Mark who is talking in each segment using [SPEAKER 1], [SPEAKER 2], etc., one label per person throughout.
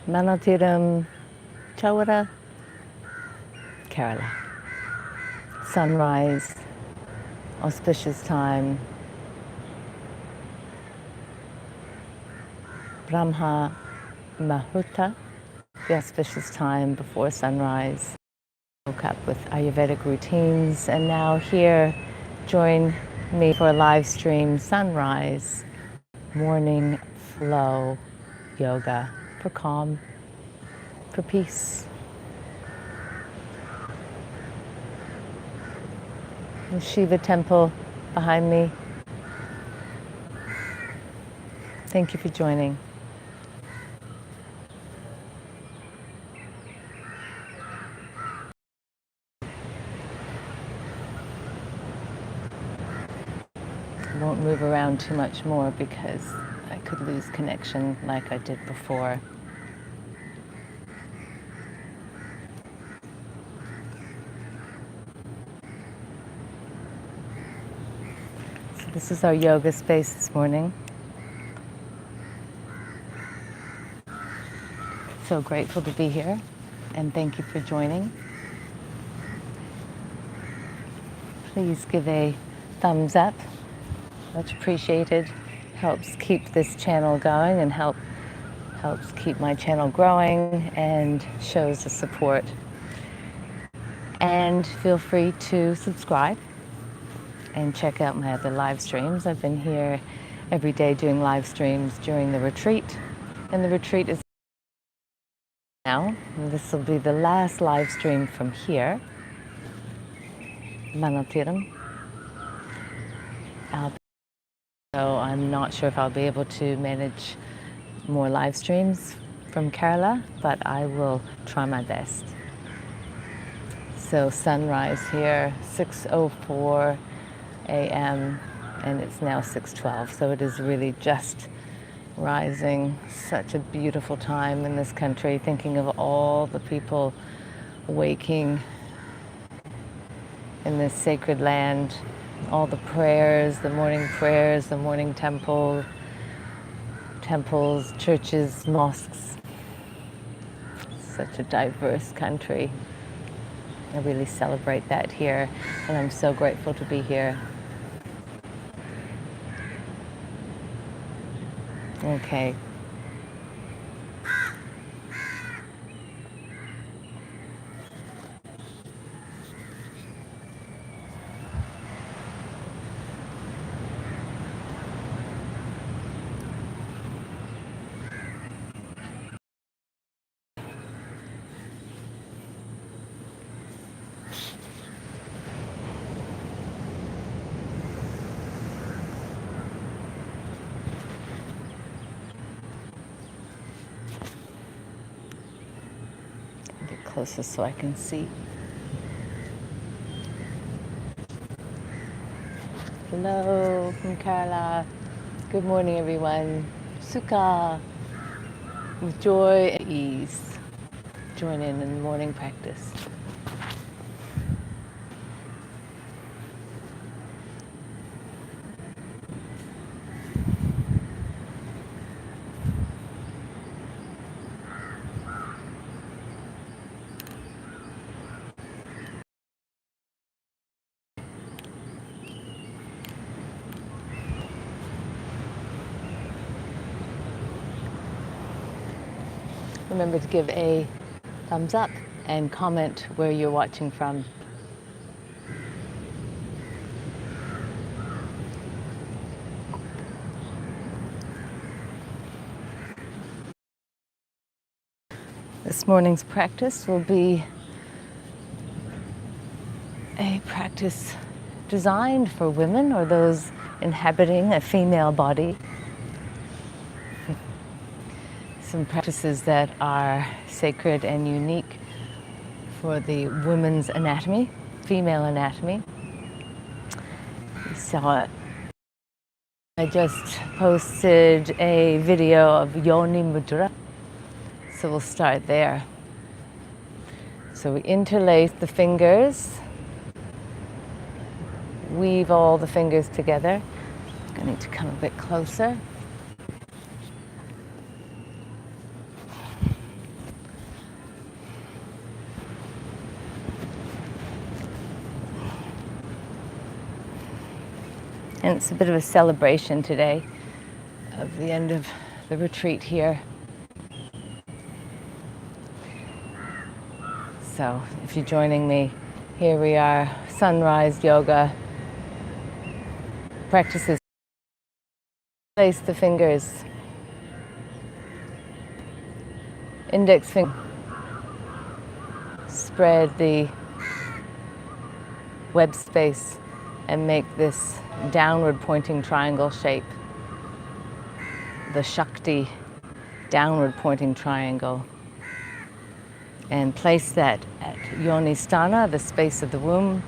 [SPEAKER 1] Manatiram Chawara, Kerala. Sunrise, auspicious time. Brahma Muhurta, the auspicious time before sunrise. Woke up with Ayurvedic routines, and now here, join me for a live stream sunrise, morning flow yoga for calm, for peace. The Shiva temple behind me. Thank you for joining. I won't move around too much more because I could lose connection like I did before. So this is our yoga space this morning. So grateful to be here, and thank you for joining. Please give a thumbs up. Much appreciated. Helps keep this channel going and helps keep my channel growing and shows the support. And feel free to subscribe and check out my other live streams. I've been here every day doing live streams during the retreat, and the retreat is now. And this will be the last live stream from here, Manatiram. So I'm not sure if I'll be able to manage more live streams from Kerala, but I will try my best. So sunrise here, 6:04 a.m. and it's now 6:12. So it is really just rising. Such a beautiful time in this country, thinking of all the people waking in this sacred land. All the prayers, the morning temples, churches, mosques. Such a diverse country. I really celebrate that here, and I'm so grateful to be here. Okay. Get closer so I can see. Hello from Kerala. Good morning, everyone. Sukha. With joy and ease. Join in the morning practice. Remember to give a thumbs up and comment where you're watching from. This morning's practice will be a practice designed for women or those inhabiting a female body. Some practices that are sacred and unique for the woman's anatomy, female anatomy. You saw it. I just posted a video of Yoni mudra, so we'll start there. So we interlace the fingers, weave all the fingers together. I need to come a bit closer. And it's a bit of a celebration today of the end of the retreat here. So if you're joining me, here we are, sunrise yoga practices. Place the fingers, index finger, spread the web space and make this downward pointing triangle shape, the Shakti downward pointing triangle. And place that at Yoni sthana, the space of the womb.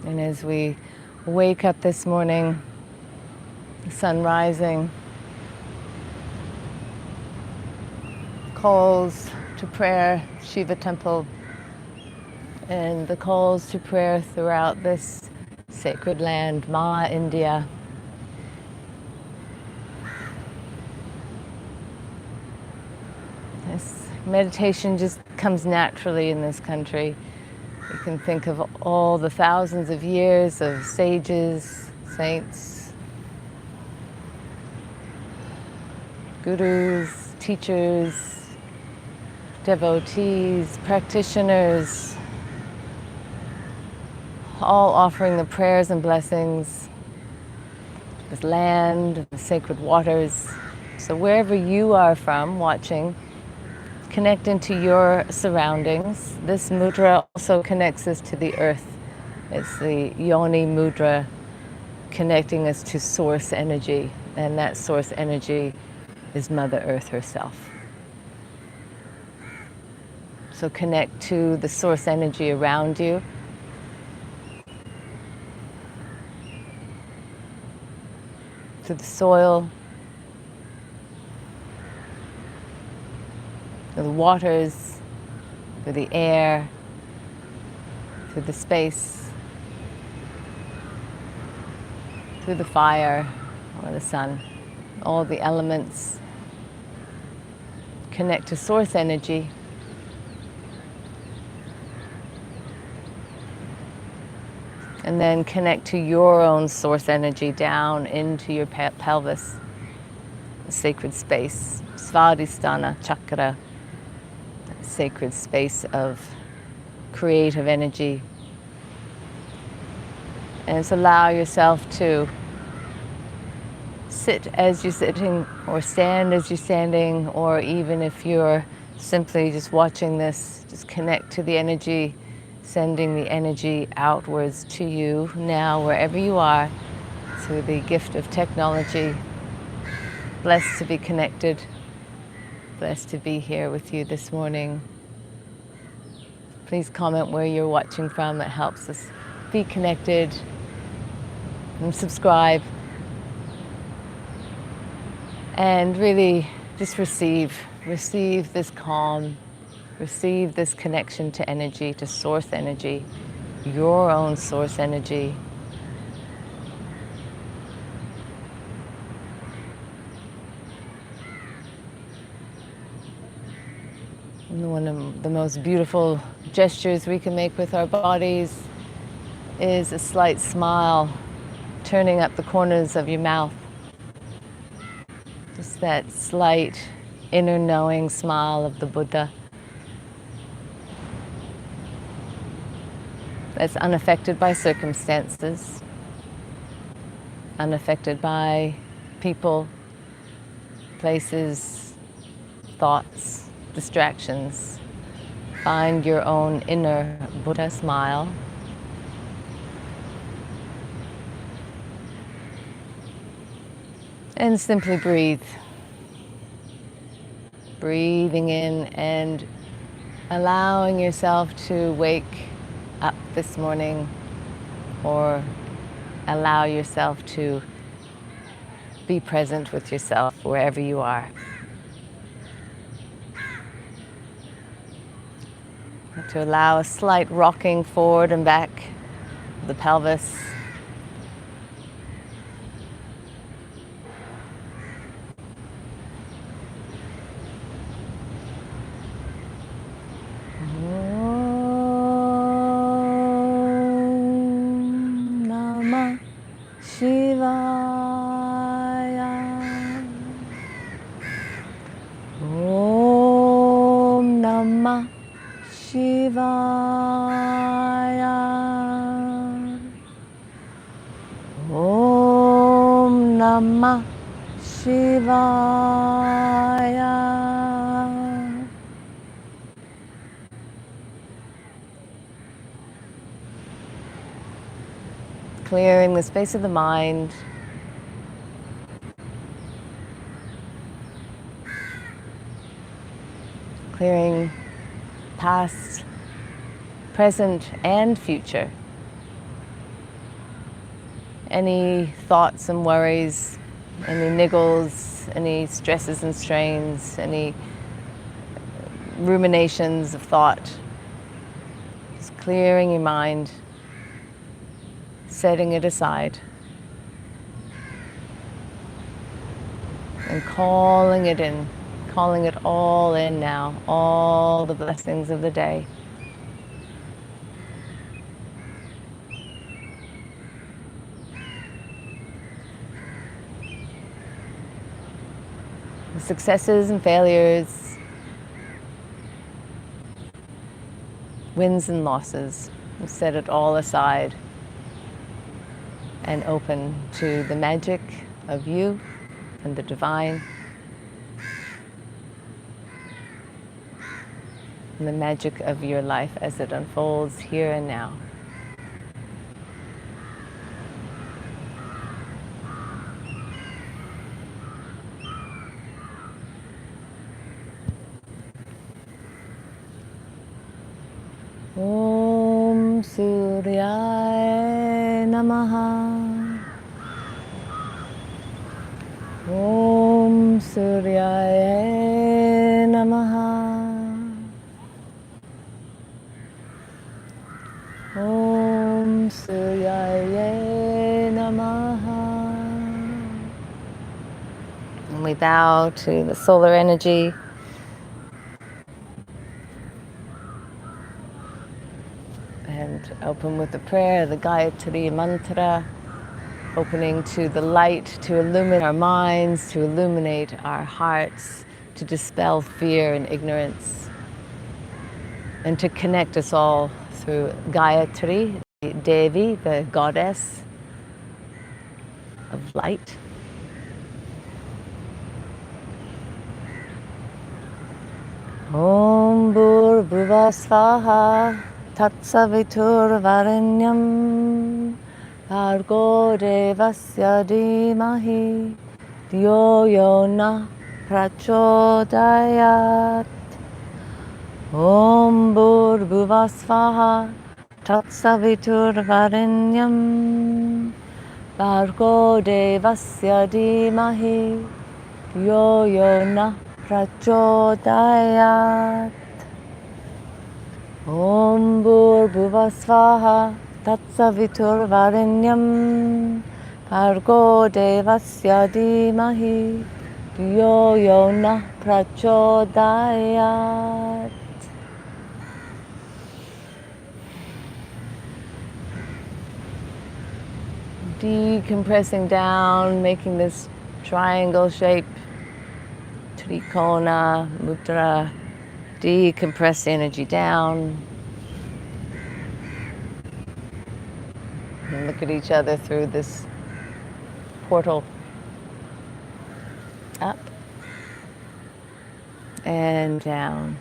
[SPEAKER 1] And as we wake up this morning, the sun rising, calls to prayer, Shiva temple, and the calls to prayer throughout this sacred land, Ma, India. This meditation just comes naturally in this country. You can think of all the thousands of years of sages, saints, gurus, teachers, devotees, practitioners, all offering the prayers and blessings, this land, the sacred waters. So wherever you are from watching, connect into your surroundings. This mudra also connects us to the earth. It's the Yoni mudra, connecting us to source energy, and that source energy is Mother Earth herself. So connect to the source energy around you. To the soil, to the waters, to the air, to the space, to the fire or the sun, all the elements. Connect to source energy. And then connect to your own source energy down into your pelvis, the sacred space, Svadhisthana chakra, sacred space of creative energy. And so allow yourself to sit as you're sitting, or stand as you're standing, or even if you're simply just watching this, just connect to the energy, sending the energy outwards to you now, wherever you are, through the gift of technology. Blessed to be connected, blessed to be here with you this morning. Please comment where you're watching from. It helps us be connected. And subscribe. And really just receive this calm, receive this connection to energy, to source energy, your own source energy. And one of the most beautiful gestures we can make with our bodies is a slight smile, turning up the corners of your mouth. Just that slight inner knowing smile of the Buddha. That's unaffected by circumstances, unaffected by people, places, thoughts, distractions. Find your own inner Buddha smile. And simply breathe. Breathing in and allowing yourself to wake up this morning, or allow yourself to be present with yourself wherever you are. To allow a slight rocking forward and back of the pelvis. Shivaya. Om Namah Shivaya. Om Namah Shivaya. Clearing the space of the mind. Clearing past, present, and future. Any thoughts and worries, any niggles, any stresses and strains, any ruminations of thought. Just clearing your mind, setting it aside, and calling it in, calling it all in now, all the blessings of the day. The successes and failures, wins and losses, we set it all aside and open to the magic of you and the divine, and the magic of your life as it unfolds here and now. Om Suryaya Namaha. Om Suryaya Namaha. Om Suryaya Namaha. And we bow to the solar energy. And open with the prayer, the Gayatri mantra, opening to the light, to illuminate our minds, to illuminate our hearts, to dispel fear and ignorance, and to connect us all through Gayatri, Devi, the goddess of light. Om Bhurrbhuva Svaha Tatsavitur Varenyam Bhargo Devasya Dhimahi Dhyo Yona Prachodayat. Om Bhurrbhuva Svaha Tatsavitur Varenyam Bhargo Devasya Dhimahi Dhyo Yona Prachodayat. Om Bhurrbhuva Svaha Tatsavitur Varenyam Bhargo Devasya Dhimahi Dhyo Yona Prachodayat. Decompressing down, making this triangle shape, trikona, mudra. Decompress energy down. And look at each other through this portal. Up and down.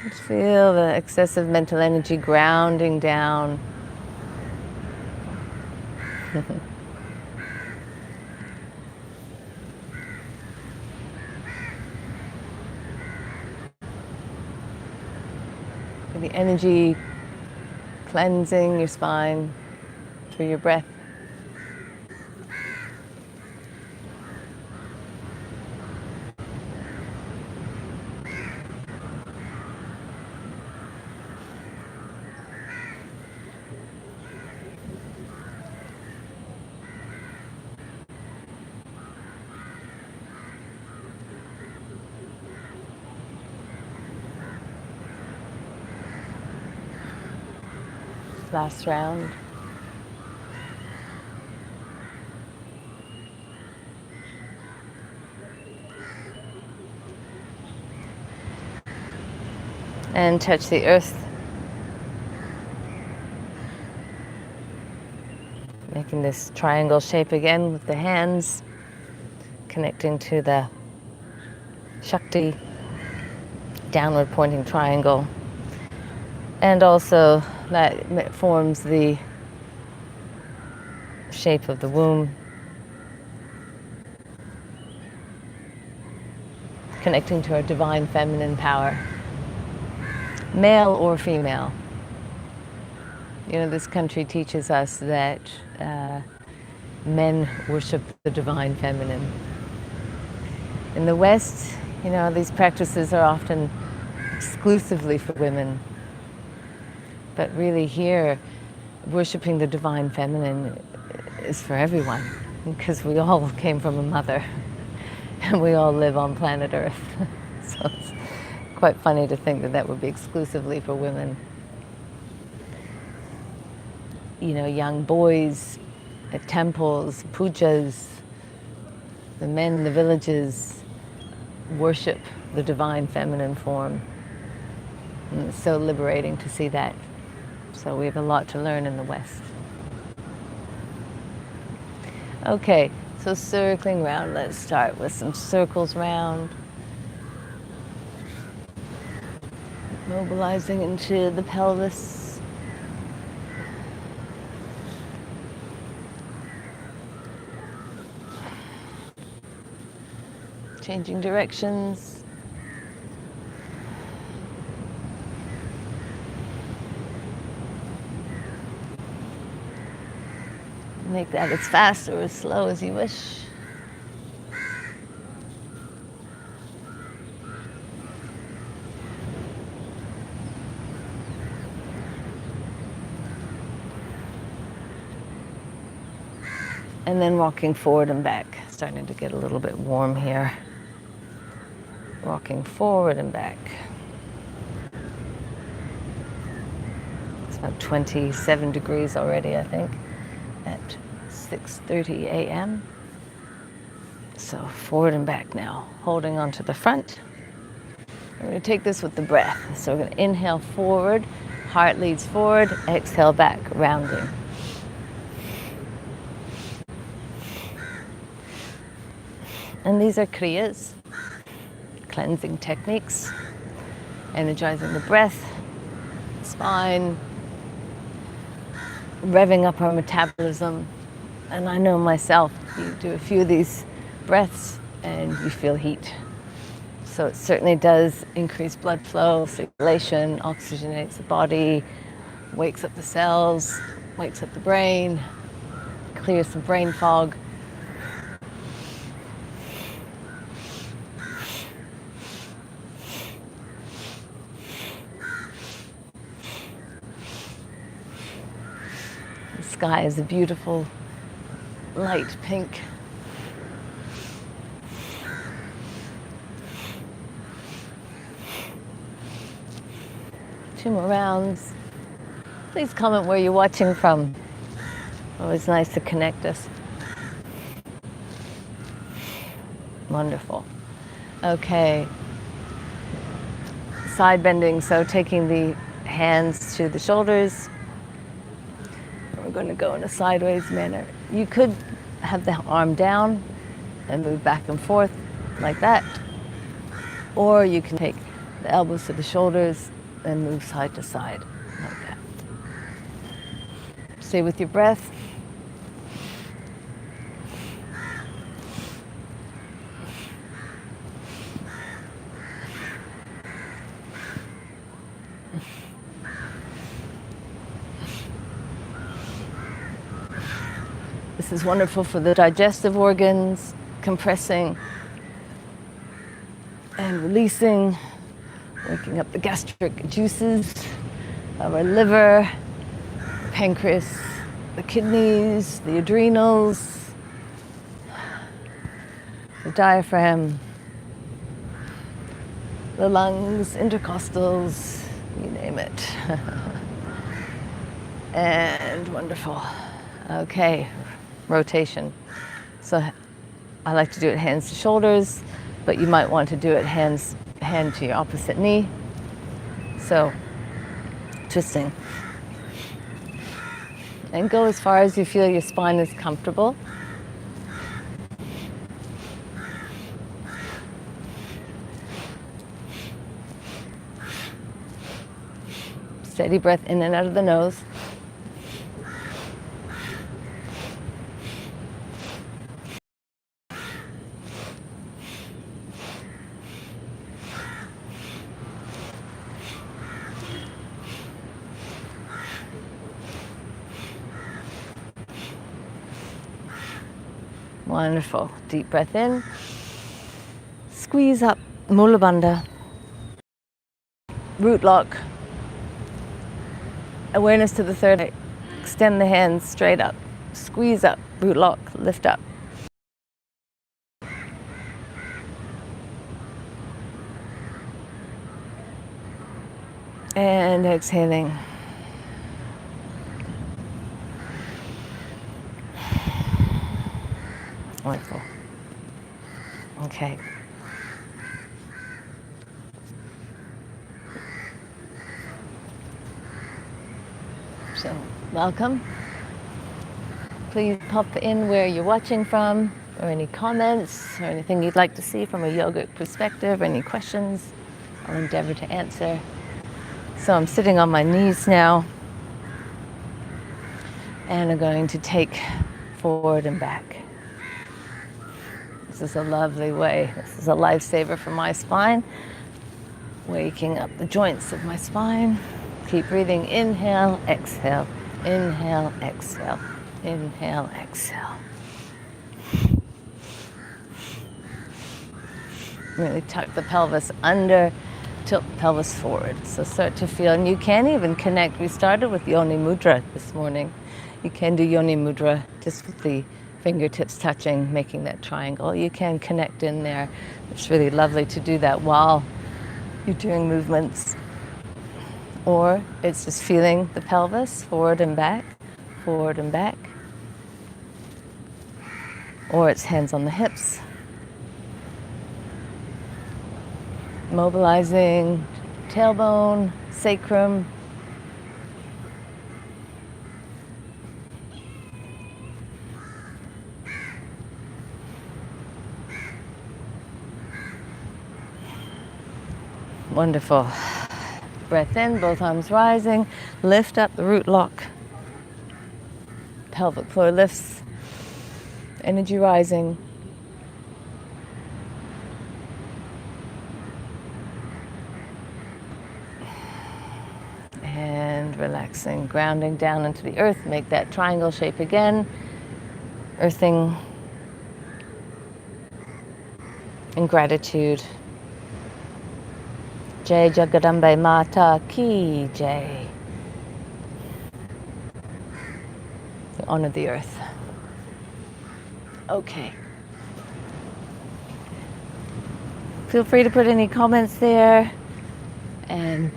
[SPEAKER 1] Just feel the excessive mental energy grounding down. The energy cleansing your spine through your breath. Last round. and touch the earth, making this triangle shape again with the hands, connecting to the Shakti downward pointing triangle, and also that forms the shape of the womb, connecting to our divine feminine power, male or female. You know, this country teaches us that men worship the divine feminine. In the West, you know, these practices are often exclusively for women. But really here, worshiping the divine feminine is for everyone, because we all came from a mother and we all live on planet Earth. So it's quite funny to think that that would be exclusively for women. You know, young boys at temples, pujas, the men in the villages worship the divine feminine form. And it's so liberating to see that. So we have a lot to learn in the West. Okay, so circling round, let's start with some circles round. Mobilizing into the pelvis. Changing directions. Make that as fast or as slow as you wish. And then walking forward and back. Starting to get a little bit warm here. Walking forward and back. It's about 27 degrees already, I think, at 6:30 a.m. So forward and back now, holding onto the front. We're going to take this with the breath. So we're going to inhale forward, heart leads forward, exhale back, rounding. And these are kriyas, cleansing techniques, energizing the breath, spine, revving up our metabolism. And I know myself, you do a few of these breaths and you feel heat. So it certainly does increase blood flow, circulation, oxygenates the body, wakes up the cells, wakes up the brain, clears the brain fog. The sky is a beautiful light pink. Two more rounds. Please comment where you're watching from. Always nice to connect us. Wonderful. Okay. Side bending, so taking the hands to the shoulders. We're going to go in a sideways manner. You could have the arm down and move back and forth like that. Or you can take the elbows to the shoulders and move side to side like that. Stay with your breath. This is wonderful for the digestive organs, compressing and releasing, waking up the gastric juices of our liver, pancreas, the kidneys, the adrenals, the diaphragm, the lungs, intercostals, you name it. And wonderful. Okay, rotation. So I like to do it hands to shoulders, but you might want to do it hand to your opposite knee. So, twisting. And go as far as you feel your spine is comfortable. Steady breath in and out of the nose. Wonderful. Deep breath in. Squeeze up, Mula Bandha. Root lock. Awareness to the third eye. Extend the hands straight up. Squeeze up, root lock, lift up. And exhaling. Wonderful. Okay. So, welcome. Please pop in where you're watching from, or any comments, or anything you'd like to see from a yogic perspective, or any questions. I'll endeavor to answer. So I'm sitting on my knees now, and I'm going to take forward and back. This is a lovely way. This is a lifesaver for my spine. Waking up the joints of my spine. Keep breathing. Inhale, exhale. Inhale, exhale. Inhale, exhale. Really tuck the pelvis under, tilt the pelvis forward. So start to feel, and you can even connect. We started with Yoni mudra this morning. You can do Yoni mudra just with the fingertips touching, making that triangle. You can connect in there. It's really lovely to do that while you're doing movements. Or it's just feeling the pelvis forward and back, forward and back. Or it's hands on the hips. Mobilizing tailbone, sacrum. Wonderful. Breath in, both arms rising. Lift up the root lock. Pelvic floor lifts. Energy rising. And relaxing, grounding down into the earth. Make that triangle shape again. Earthing in gratitude. Jai Jagadambe Mata Ki Jai. Honor the earth. Okay. Feel free to put any comments there, and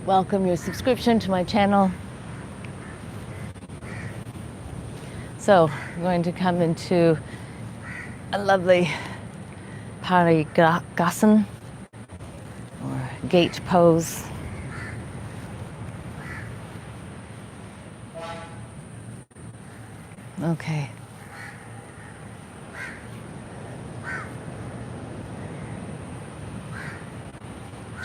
[SPEAKER 1] welcome your subscription to my channel. So I'm going to come into a lovely Parigasana, or gate pose. Okay.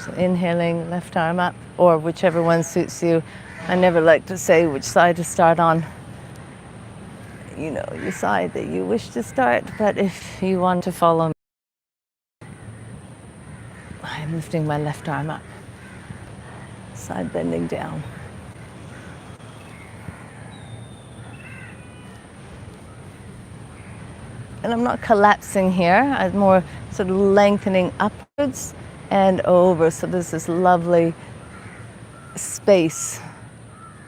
[SPEAKER 1] So inhaling, left arm up, or whichever one suits you. I never like to say which side to start on. You know, your side that you wish to start, but if you want to follow me, I'm lifting my left arm up, side bending down. And I'm not collapsing here, I'm more sort of lengthening upwards and over. So there's this lovely space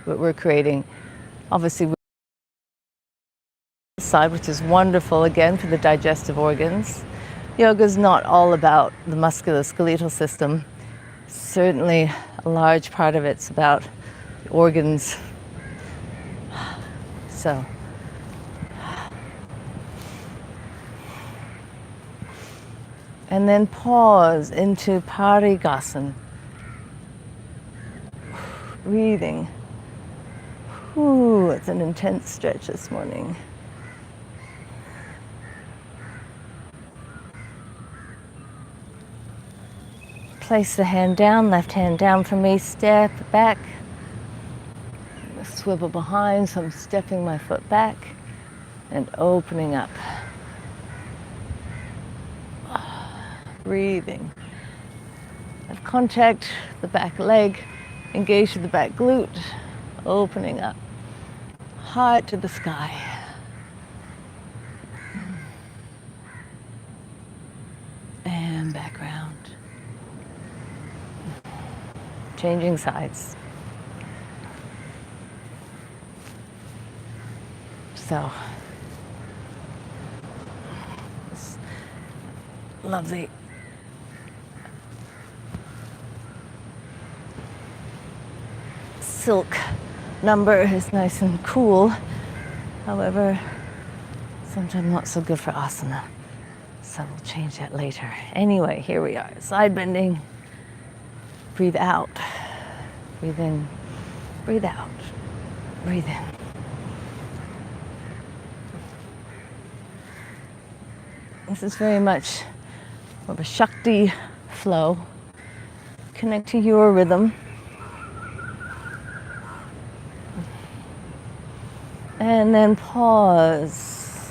[SPEAKER 1] that we're creating. Obviously, side, which is wonderful again for the digestive organs. Yoga is not all about the musculoskeletal system. Certainly a large part of it's about the organs. So and then pause into Parigasana. breathing. Ooh, it's an intense stretch this morning. Place the hand down, left hand down for me, step back. Swivel behind, so I'm stepping my foot back and opening up. Breathing. Have contact, the back leg, engage with the back glute, opening up. Heart to the sky. And back round. Changing sides. So, this lovely silk number is nice and cool. However, sometimes not so good for asana. So we'll change that later. Anyway, here we are. Side bending. Breathe out. Breathe in. Breathe out. Breathe in. This is very much of a Shakti flow. Connect to your rhythm. And then pause.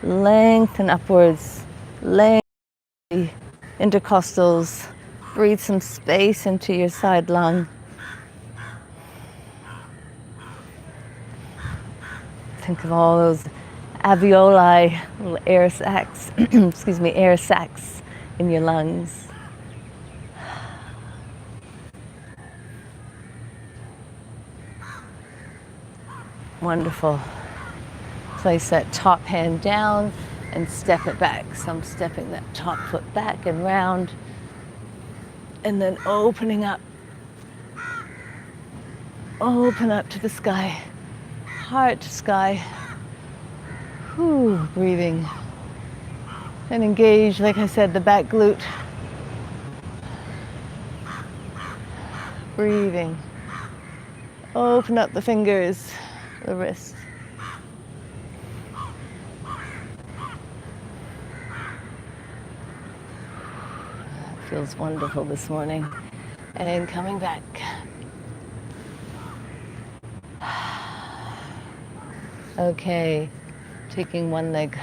[SPEAKER 1] Lengthen upwards. Lengthen the intercostals. Breathe some space into your side lung. Think of all those alveoli, little air sacs, excuse me, air sacs in your lungs. Wonderful. Place that top hand down and step it back. So I'm stepping that top foot back and round. And then opening up. Open up to the sky. Heart to sky. Whew, breathing. And engage, like I said, the back glute. Breathing. Open up the fingers, the wrist. That feels wonderful this morning. And coming back. Okay, taking one leg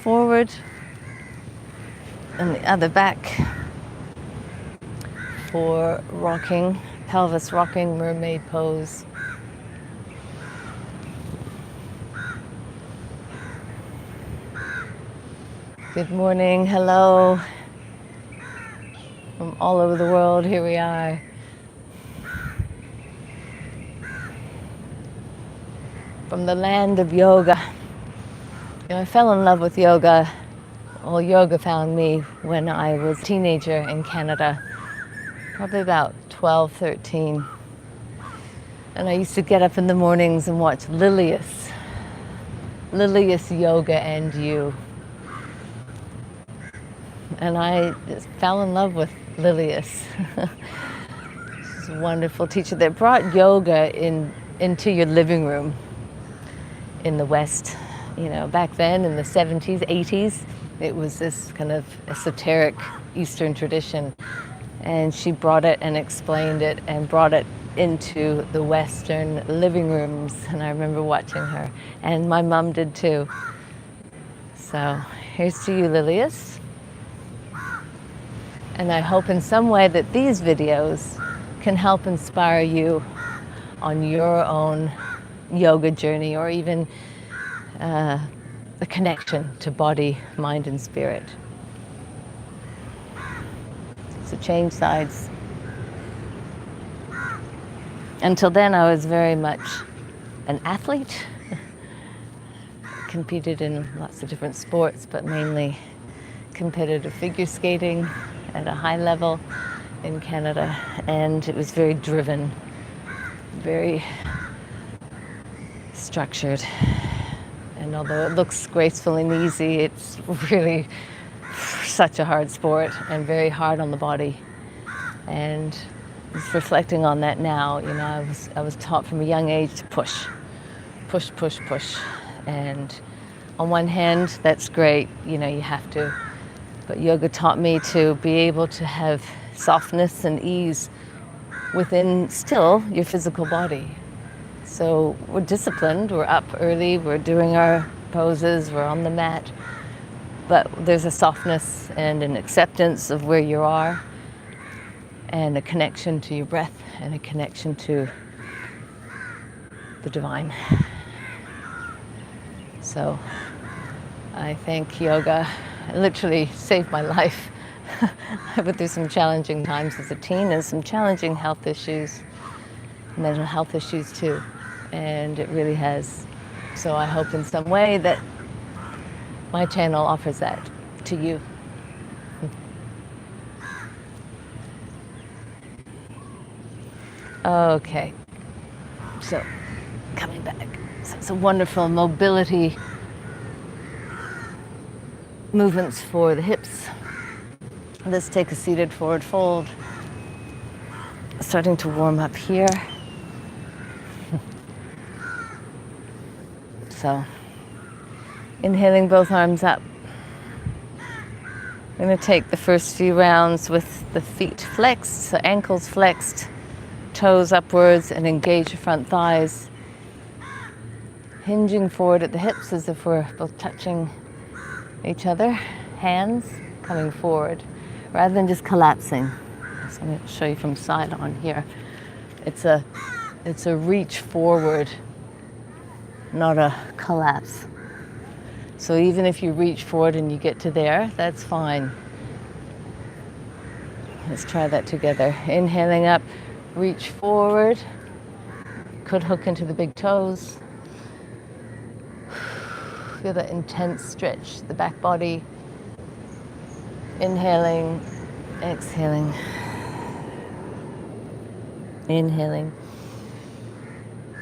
[SPEAKER 1] forward and the other back for rocking, pelvis rocking, mermaid pose. Good morning, hello. From all over the world, here we are. From the land of yoga. You know, I fell in love with yoga. Well, yoga found me when I was a teenager in Canada, probably about 12, 13. And I used to get up in the mornings and watch Lilius Yoga and You. And I just fell in love with Lilius. She's a wonderful teacher that brought yoga into your living room in the West. You know, back then in the 70s, 80s, it was this kind of esoteric Eastern tradition. And she brought it and explained it and brought it into the Western living rooms. And I remember watching her. And my mom did too. So here's to you, Lilius. And I hope in some way that these videos can help inspire you on your own yoga journey, or even the connection to body, mind, and spirit. So change sides. Until then, I was very much an athlete. Competed in lots of different sports, but mainly competitive figure skating at a high level in Canada. And it was very driven, very structured. And although it looks graceful and easy, it's really such a hard sport and very hard on the body. And Just reflecting on that now, you know, I was taught from a young age to push, push, push, push. And on one hand, that's great, you know, you have to. But yoga taught me to be able to have softness and ease within still your physical body. So we're disciplined, we're up early, we're doing our poses, we're on the mat. But there's a softness and an acceptance of where you are, and a connection to your breath, and a connection to the divine. So I think yoga literally saved my life. I went through some challenging times as a teen and some challenging health issues, mental health issues too, and it really has. So I hope in some way that my channel offers that to you. Okay, so coming back. So it's a wonderful mobility movements for the hips. Let's take a seated forward fold. Starting to warm up here. So, inhaling both arms up. I'm going to take the first few rounds with the feet flexed, so ankles flexed, toes upwards, and engage the front thighs. Hinging forward at the hips as if we're both touching each other. Hands coming forward rather than just collapsing. So I'm going to show you from side on here. It's a reach forward, not a collapse. So even if you reach forward and you get to there, that's fine. Let's try that together. Inhaling up, reach forward. Could hook into the big toes. Feel that intense stretch, the back body. Inhaling, exhaling. Inhaling,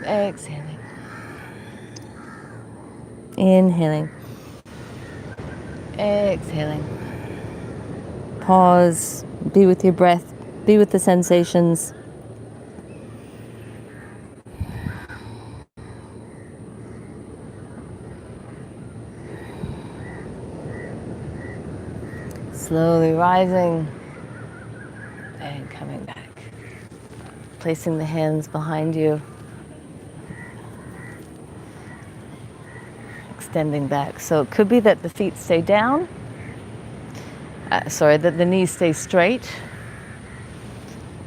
[SPEAKER 1] exhaling. Inhaling, exhaling. Pause, be with your breath, be with the sensations. Slowly rising and coming back. Placing the hands behind you. Extending back. So it could be that the feet stay down. That the knees stay straight.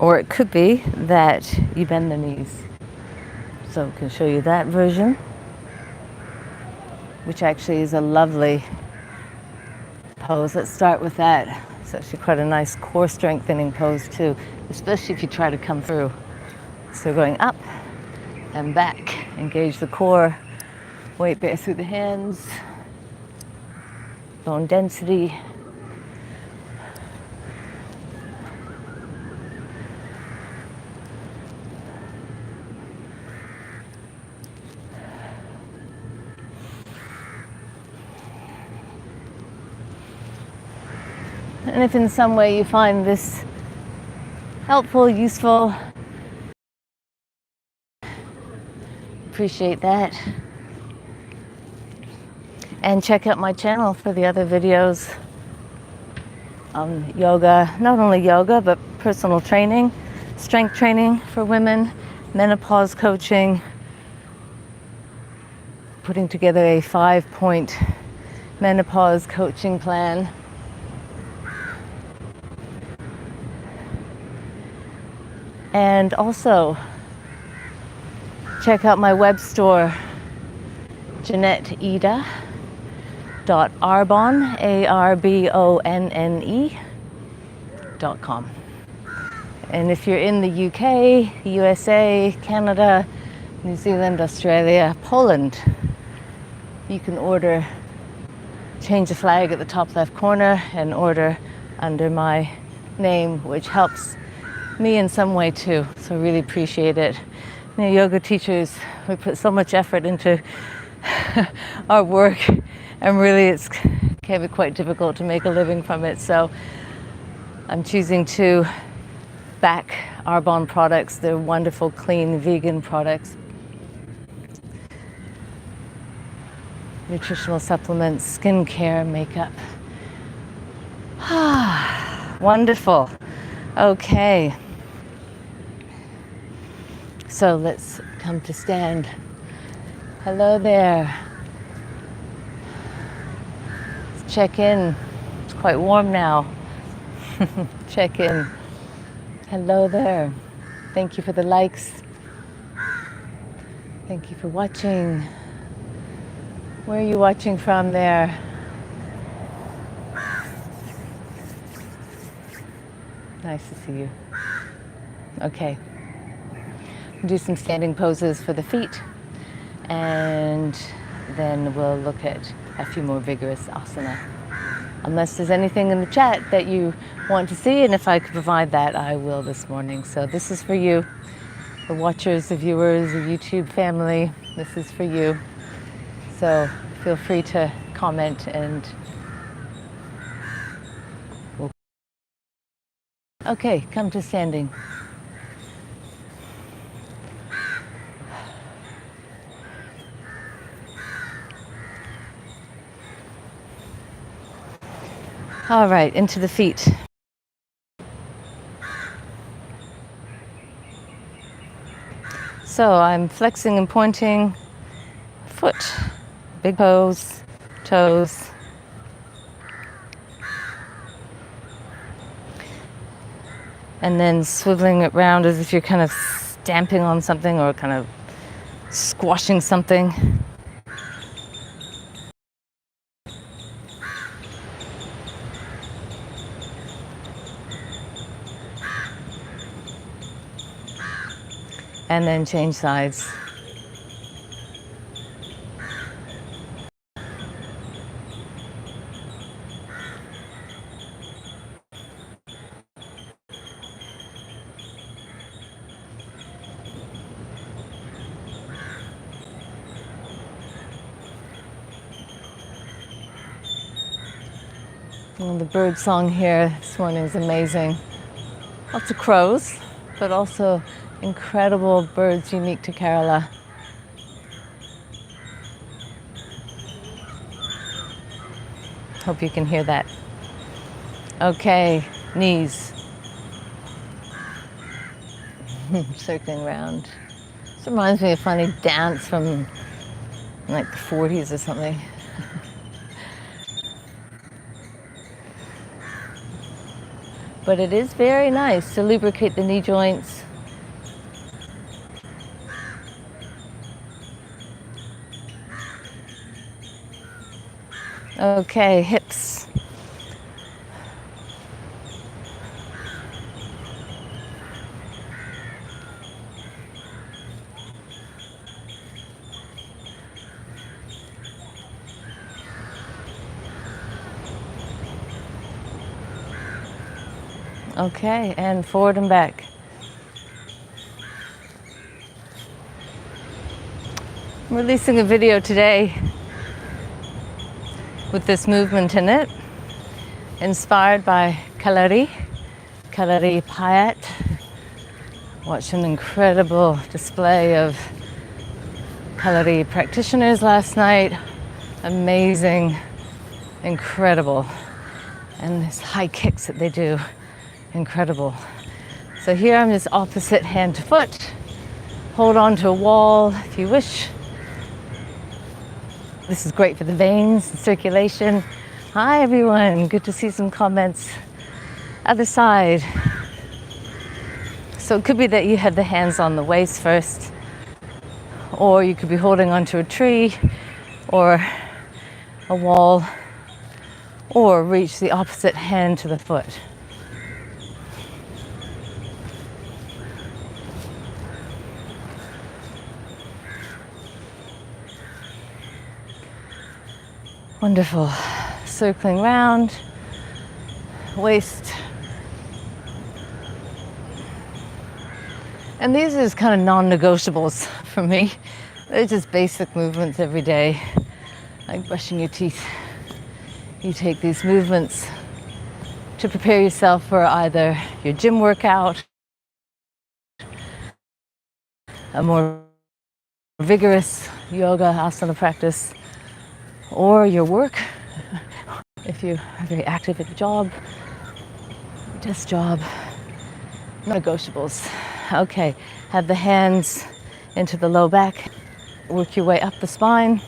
[SPEAKER 1] Or it could be that you bend the knees. So I can show you that version, which actually is a lovely pose. Let's start with that. It's actually quite a nice core strengthening pose too, especially if you try to come through. So going up and back. Engage the core. Weight bear through the hands. Bone density. And if in some way you find this helpful, useful, appreciate that. And check out my channel for the other videos on yoga, not only yoga, but personal training, strength training for women, menopause coaching, putting together a 5-point menopause coaching plan. And also, check out my web store, JeanetteEda.Arbonne, ARBONNE.com. And if you're in the UK, USA, Canada, New Zealand, Australia, Poland, you can order, change the flag at the top left corner and order under my name, which helps me in some way too, so I really appreciate it. You know, yoga teachers, we put so much effort into our work, and really it can be quite difficult to make a living from it. So I'm choosing to back Arbonne products. They're wonderful, clean, vegan products. Nutritional supplements, skincare, makeup. Wonderful. Okay. So let's come to stand. Hello there. Let's check in. It's quite warm now. Check in. Hello there. Thank you for the likes. Thank you for watching. Where are you watching from there? Nice to see you. Okay. Do some standing poses for the feet, and then we'll look at a few more vigorous asana. Unless there's anything in the chat that you want to see, and if I could provide that, I will this morning. So this is for you, the watchers, the viewers, the YouTube family. This is for you. So feel free to comment and okay, come to standing. All right, into the feet. So I'm flexing and pointing foot, big toes, toes. And then swiveling it around as if you're kind of stamping on something or kind of squashing something. And then change sides. Well, the bird song here this morning is amazing. Lots of crows, but also incredible birds unique to Kerala. Hope you can hear that. Okay, knees. Circling around. This reminds me of a funny dance from like the 40s or something. But it is very nice to lubricate the knee joints. Okay, hips. Okay, and forward and back. I'm releasing a video today with this movement in it, inspired by Kalari Payat. Watched an incredible display of Kalari practitioners last night. Amazing, incredible. And these high kicks that they do, incredible. So here I'm just opposite hand to foot. Hold on to a wall if you wish. This is great for the veins and circulation. Hi everyone, good to see some comments. Other side. So it could be that you had the hands on the waist first, or you could be holding onto a tree or a wall, or reach the opposite hand to the foot. Wonderful. Circling round, waist. And these are kind of non-negotiables for me. They're just basic movements every day, like brushing your teeth. You take these movements to prepare yourself for either your gym workout a more vigorous yoga asana practice, or your work, if you are very active at your job, desk job, non-negotiables. Okay, have the hands into the low back, work your way up the spine.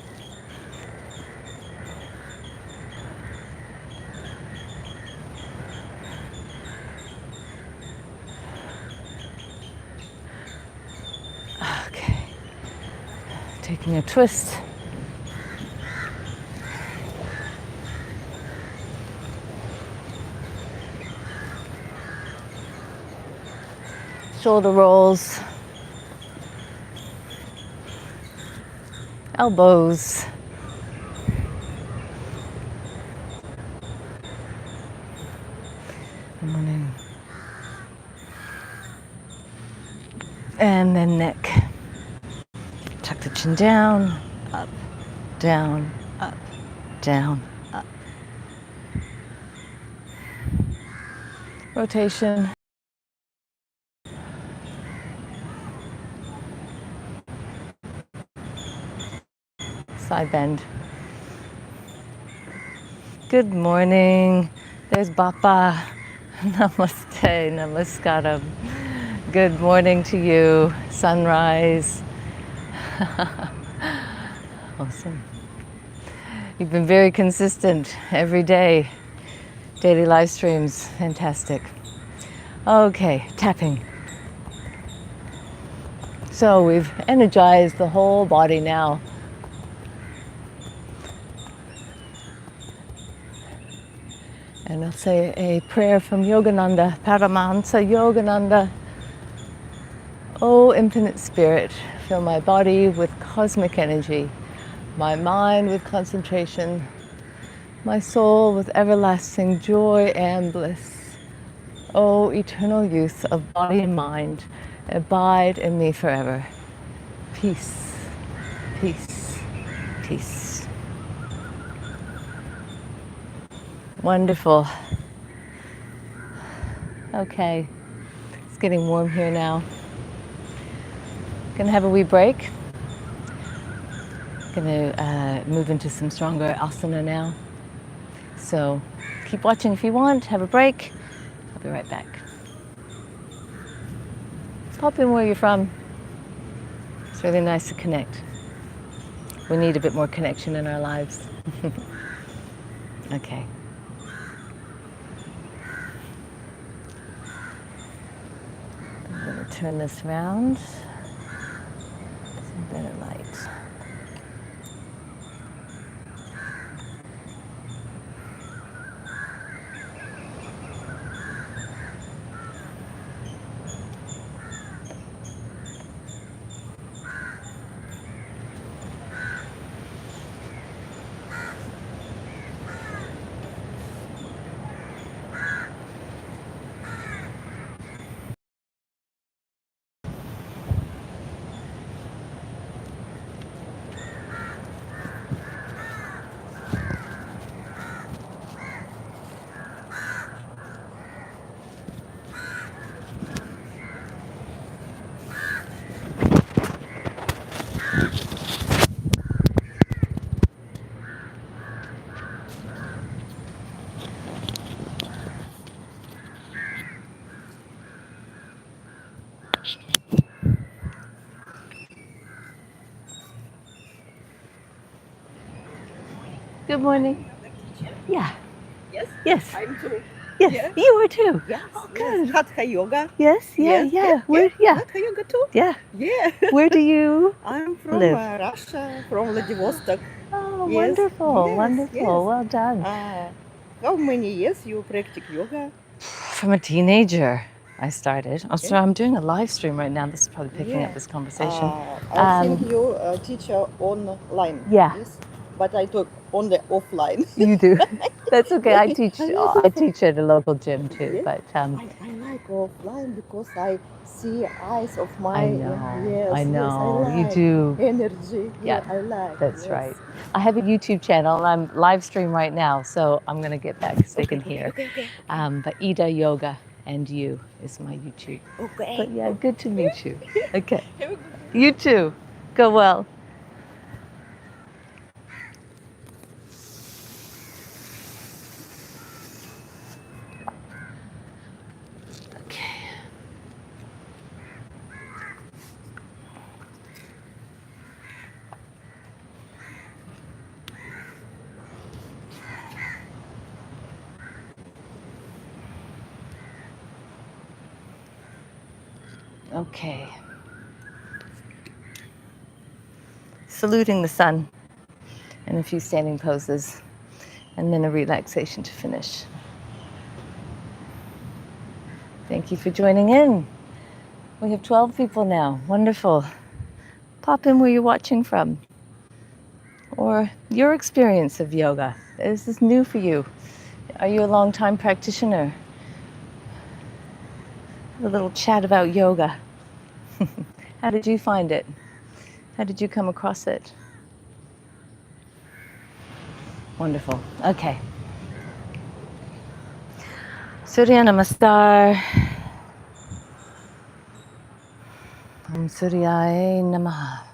[SPEAKER 1] Okay, taking a twist. Shoulder rolls, elbows, morning, and then neck. Tuck the chin down, up, down, up, down, up. Rotation. Side bend. Good morning. There's Bappa. Namaste, namaskaram. Good morning to you. Sunrise. Awesome. You've been very consistent every day. Daily live streams. Fantastic. Okay, tapping. So we've energized the whole body now. And I'll say a prayer from Yogananda, Paramahansa Yogananda. O infinite spirit, fill my body with cosmic energy, my mind with concentration, my soul with everlasting joy and bliss. O eternal youth of body and mind, abide in me forever. Peace, peace, peace. Wonderful. Okay, it's getting warm here now. Gonna have a wee break. Gonna move into some stronger asana now. So keep watching if you want, have a break. I'll be right back. Pop in where you're from. It's really nice to connect. We need a bit more connection in our lives. Okay. I'm going to turn this around. Some better light. Good morning. Yeah.
[SPEAKER 2] Yes?
[SPEAKER 1] Yes.
[SPEAKER 2] I'm too.
[SPEAKER 1] Yes.
[SPEAKER 2] Yeah.
[SPEAKER 1] You were too.
[SPEAKER 2] Yes.
[SPEAKER 1] Oh, good.
[SPEAKER 2] Yes. Hatha yoga.
[SPEAKER 1] Yes. Yeah.
[SPEAKER 2] Yes.
[SPEAKER 1] Yeah. Where? Yeah.
[SPEAKER 2] Hatha yoga too.
[SPEAKER 1] Yeah.
[SPEAKER 2] Yeah.
[SPEAKER 1] Where do you
[SPEAKER 2] I'm from
[SPEAKER 1] live?
[SPEAKER 2] Russia, from Vladivostok.
[SPEAKER 1] Oh,
[SPEAKER 2] Yes.
[SPEAKER 1] wonderful.
[SPEAKER 2] Yes.
[SPEAKER 1] Wonderful.
[SPEAKER 2] Yes.
[SPEAKER 1] Well done.
[SPEAKER 2] How many years you practice yoga?
[SPEAKER 1] From a teenager, I started. Oh, so I'm doing a live stream right now. This is probably picking up this conversation.
[SPEAKER 2] I think you teach online.
[SPEAKER 1] Yeah.
[SPEAKER 2] Yes. But I took only offline.
[SPEAKER 1] You do. That's okay. I teach.
[SPEAKER 2] I
[SPEAKER 1] I teach at a local gym too.
[SPEAKER 2] Yes.
[SPEAKER 1] But
[SPEAKER 2] I like offline because I see eyes of my.
[SPEAKER 1] I know.
[SPEAKER 2] Yes.
[SPEAKER 1] I
[SPEAKER 2] Yes,
[SPEAKER 1] know.
[SPEAKER 2] I
[SPEAKER 1] You
[SPEAKER 2] like
[SPEAKER 1] do.
[SPEAKER 2] energy.
[SPEAKER 1] Yeah,
[SPEAKER 2] I like.
[SPEAKER 1] That's
[SPEAKER 2] yes.
[SPEAKER 1] right. I have a YouTube channel and I'm live stream right now, so I'm going to get back so they can hear.
[SPEAKER 2] Okay.
[SPEAKER 1] But Ida Yoga and You is my YouTube.
[SPEAKER 2] Okay.
[SPEAKER 1] But yeah, good to meet you. Okay.
[SPEAKER 2] Have a good
[SPEAKER 1] You too. Go well. Okay. Okay. Saluting the sun and a few standing poses, and then a relaxation to finish. Thank you for joining in. We have 12 people now. Wonderful. Pop in where you're watching from, or your experience of yoga. Is this new for you? Are you a long-time practitioner? Have a little chat about yoga. How did you find it? How did you come across it? Wonderful. Okay. Surya Namaskar. Om Suryaya Namaha.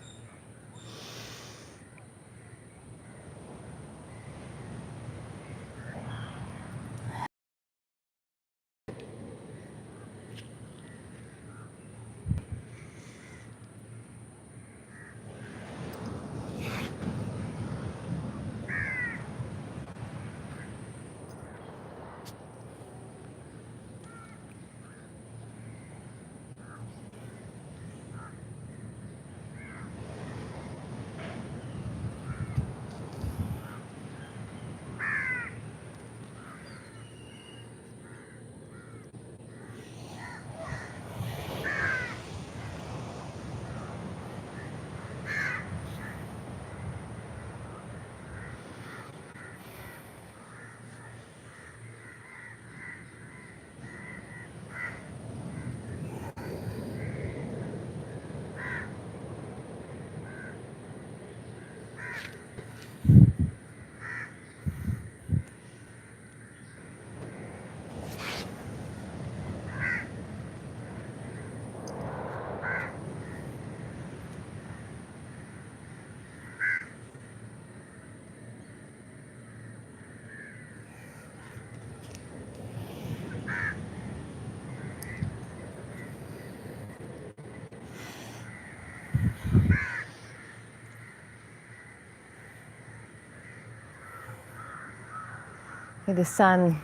[SPEAKER 1] May the sun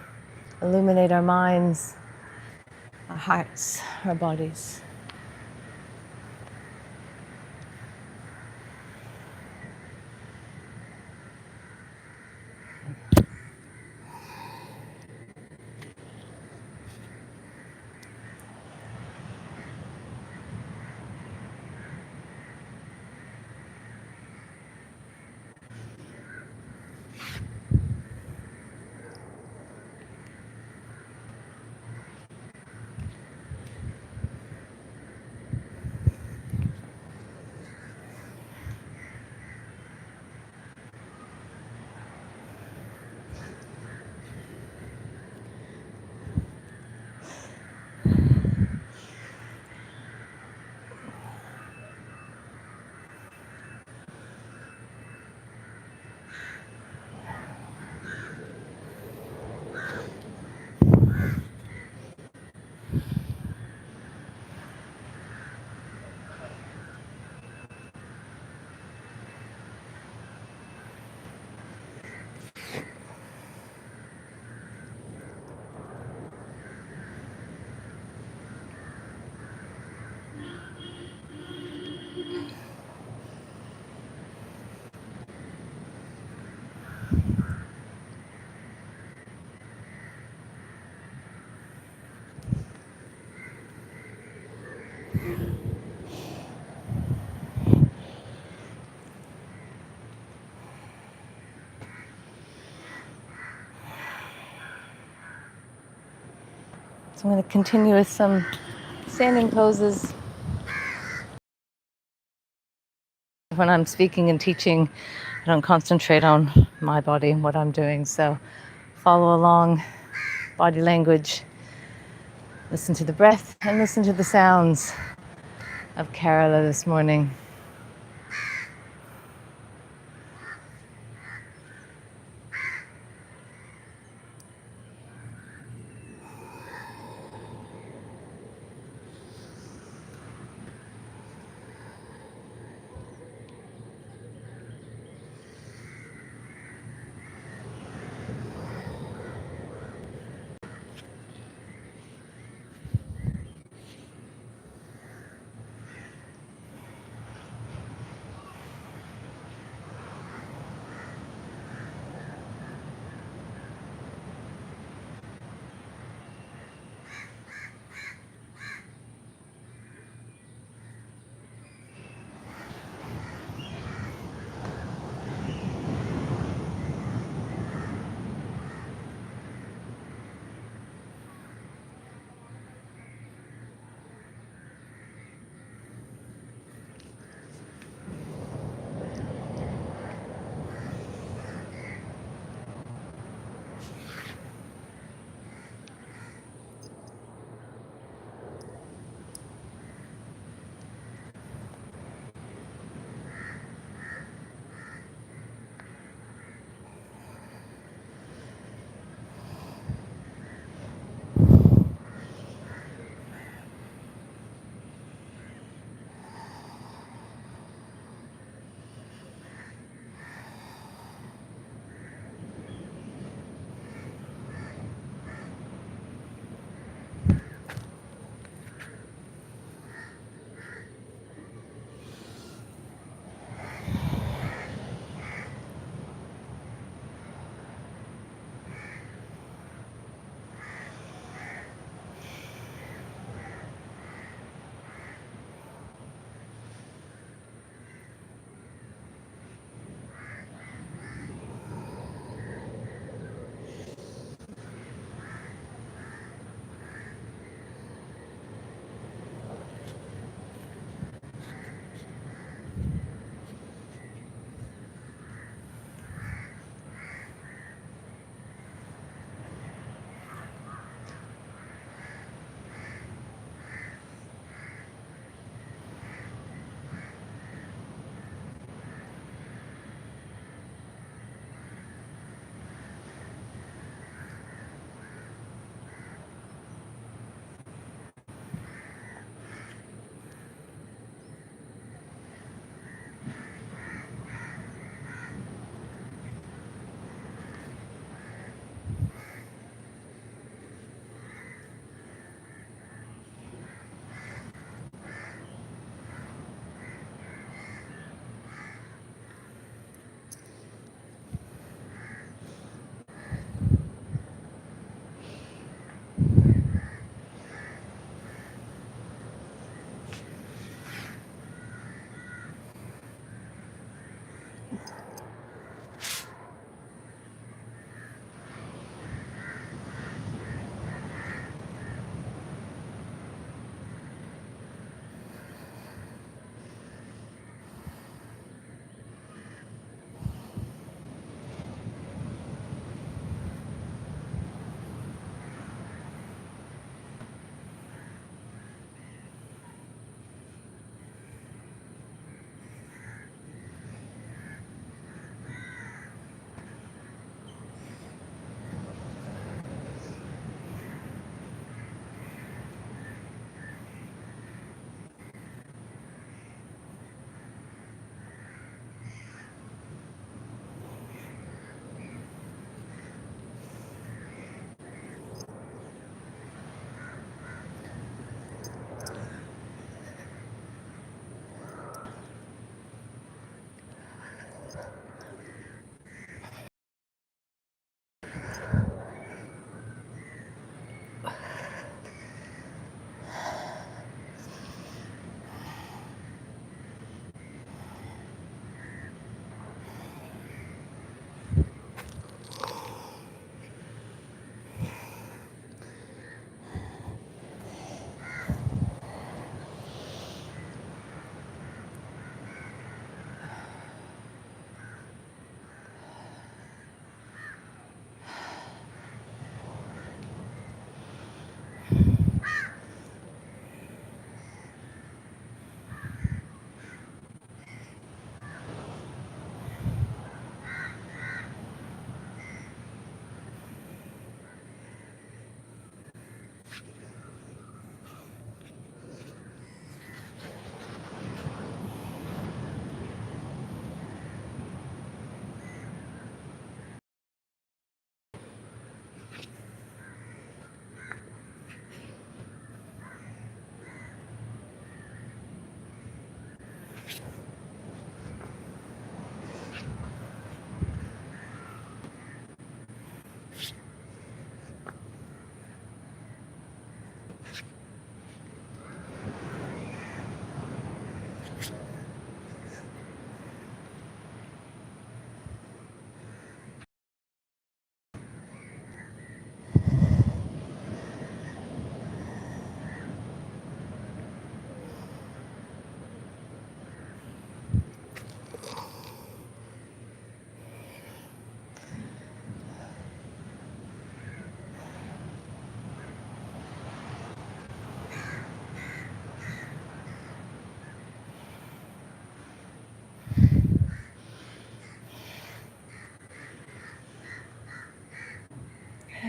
[SPEAKER 1] illuminate our minds, our hearts, our bodies. So I'm going to continue with some standing poses. When I'm speaking and teaching, I don't concentrate on my body and what I'm doing. So follow along, body language, listen to the breath and listen to the sounds of Kerala this morning.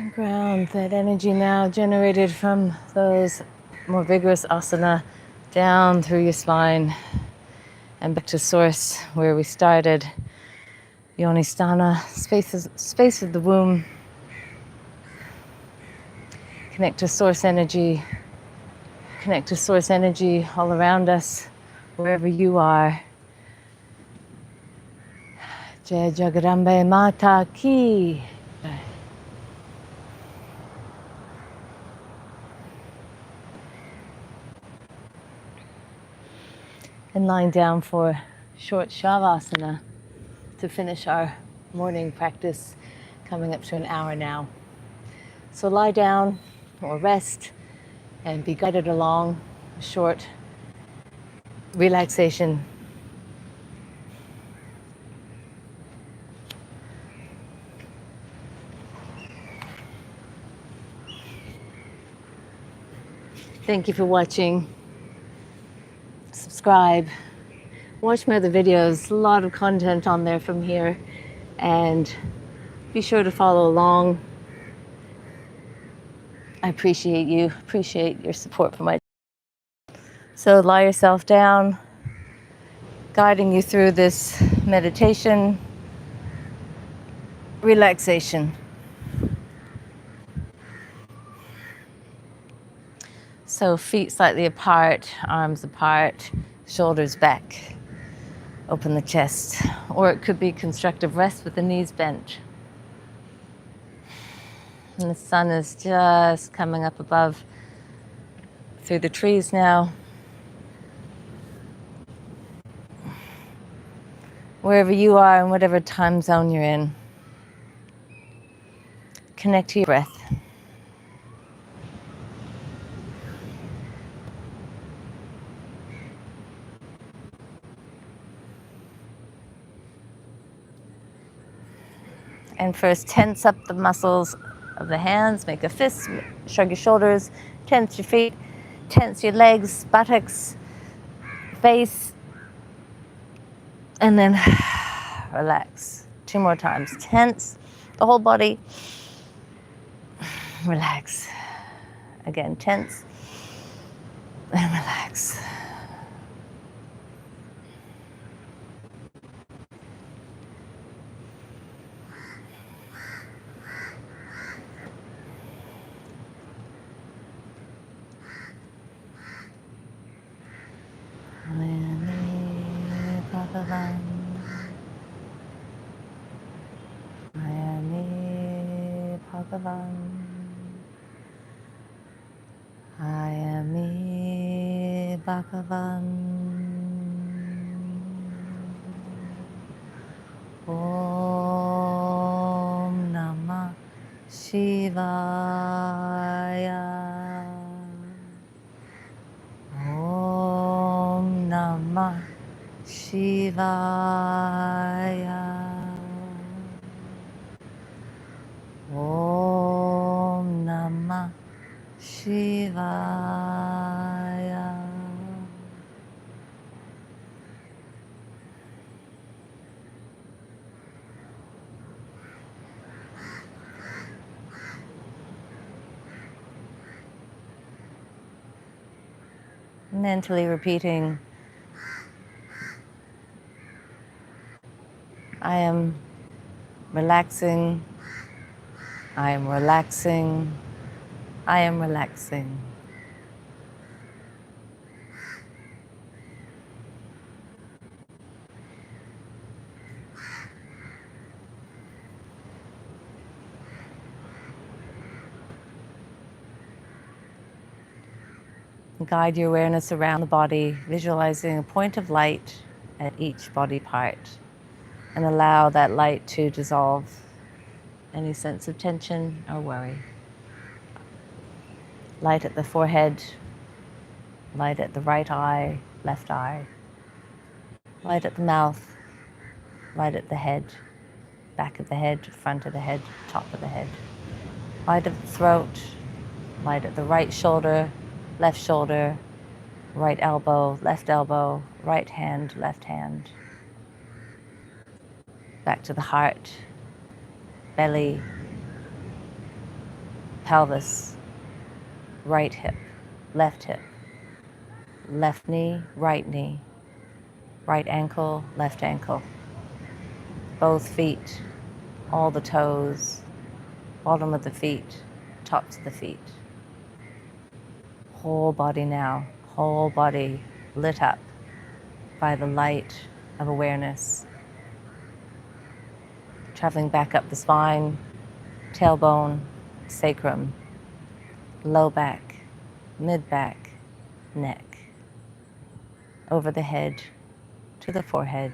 [SPEAKER 1] And ground that energy now generated from those more vigorous asana down through your spine and back to source where we started. Yoni Sthana, space of the womb. Connect to source energy. Connect to source energy all around us, wherever you are. Jai Jagarambe Mata Ki. And lying down for short Shavasana to finish our morning practice, coming up to an hour now. So lie down or rest and be guided along a short relaxation. Thank you for watching. Subscribe. Watch my other videos. A lot of content on there from here. And be sure to follow along. I appreciate you. Appreciate your support for my. So lie yourself down, guiding you through this meditation, relaxation. So feet slightly apart, arms apart, shoulders back. Open the chest. Or it could be constructive rest with the knees bent. And the sun is just coming up above through the trees now. Wherever you are and whatever time zone you're in, connect to your breath. And first, tense up the muscles of the hands, make a fist, shrug your shoulders, tense your feet, tense your legs, buttocks, face, and then relax. 2 more times. Tense the whole body, relax. Again, tense and relax. Ayami Bhagavan. Om Namah Shivaya. Om Namah Shivaya. Om Namah Shivaya. Mentally repeating, I am relaxing, I am relaxing, I am relaxing. Guide your awareness around the body, visualizing a point of light at each body part, and allow that light to dissolve any sense of tension or worry. Light at the forehead, light at the right eye, left eye, light at the mouth, light at the head, back of the head, front of the head, top of the head, light at the throat, light at the right shoulder, right elbow, right hand, left hand. Back to the heart, belly, pelvis, right hip, left knee, right ankle, left ankle, both feet, all the toes, bottom of the feet, tops of the feet. Whole body now, whole body lit up by the light of awareness, traveling back up the spine, tailbone, sacrum, low back, mid back, neck, over the head to the forehead,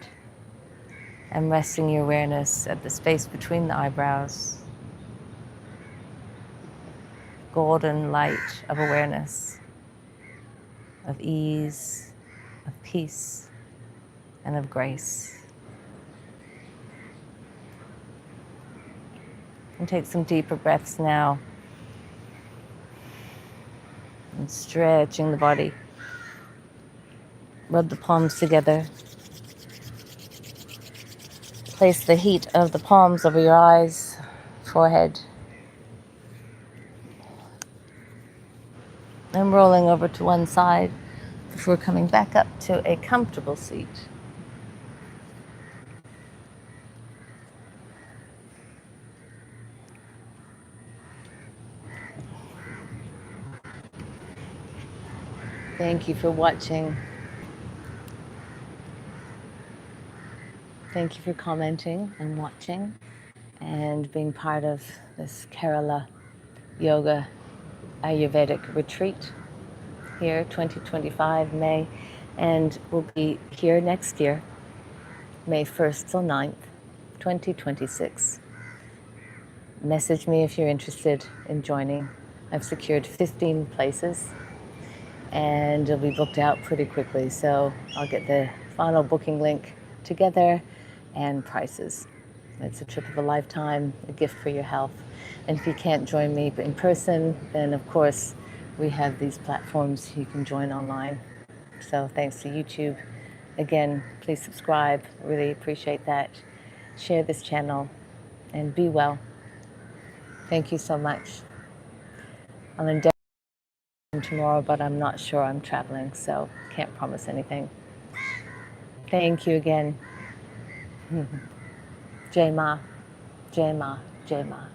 [SPEAKER 1] and resting your awareness at the space between the eyebrows. Golden light of awareness, of ease, of peace, and of grace. And take some deeper breaths now, and stretching the body. Rub the palms together. Place the heat of the palms over your eyes, forehead, and rolling over to one side before coming back up to a comfortable seat. Thank you for watching. Thank you for commenting and watching and being part of this Kerala Yoga Ayurvedic retreat here, 2025, May, and we'll be here next year, May 1st till 9th, 2026. Message me if you're interested in joining. I've secured 15 places and it'll be booked out pretty quickly, so I'll get the final booking link together and prices. It's a trip of a lifetime, a gift for your health. And if you can't join me in person, then of course we have these platforms you can join online. So thanks to YouTube. Again, please subscribe. I really appreciate that. Share this channel and be well. Thank you so much. I'll endeavor tomorrow, but I'm not sure. I'm traveling, so can't promise anything. Thank you again. Jai Ma, Jai Ma, Jai Ma.